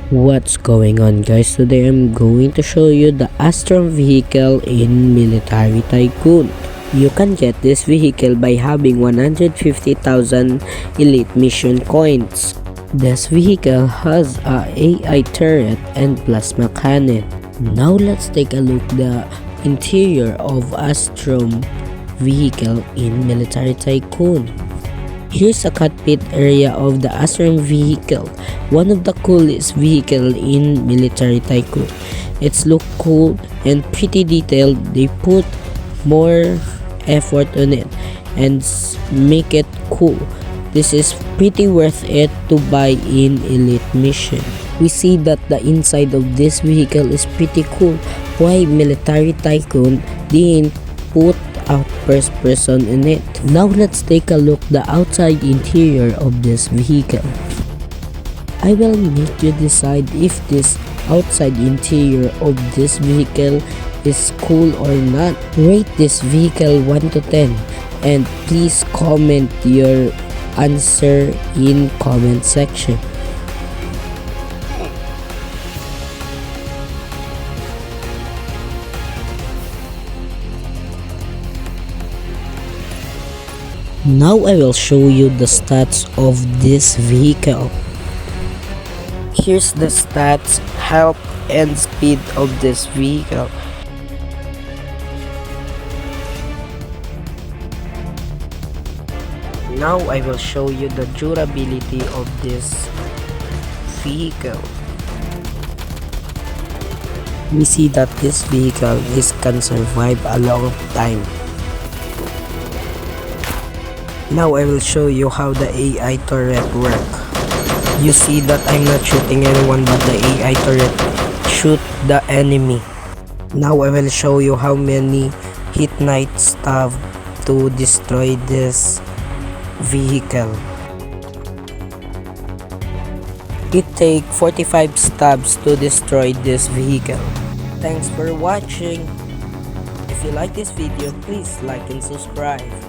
What's going on, guys? Today I'm going to show you the bastrum vehicle in Military Tycoon. You can get this vehicle by having 150,000 elite mission coins. This vehicle has a AI turret and plasma cannon. Now let's take a look the interior of bastrum vehicle in Military Tycoon. Here's a cockpit area of the bastrum vehicle, one of the coolest vehicle in Military Tycoon. It's look cool and pretty detailed. They put more effort on it and make it cool. This is pretty worth it to buy in Elite Mission. We see that the inside of this vehicle is pretty cool. Why Military Tycoon didn't put a first person in it? Now let's take a look the outside interior of this vehicle. I will make you decide if this outside interior of this vehicle is cool or not. Rate this vehicle 1 to 10 and please comment your answer in comment section. Now I will show you the stats of this vehicle. Here's the stats, health, and speed of this vehicle. Now I will show you the durability of this vehicle. We see that this vehicle can survive a long time. Now I will show you how the AI turret work. You see that I'm not shooting anyone but the AI turret shoot the enemy. Now I will show you how many hit knights have to destroy this vehicle. It takes 45 stabs to destroy this vehicle. Thanks for watching. If you like this video, please like and subscribe.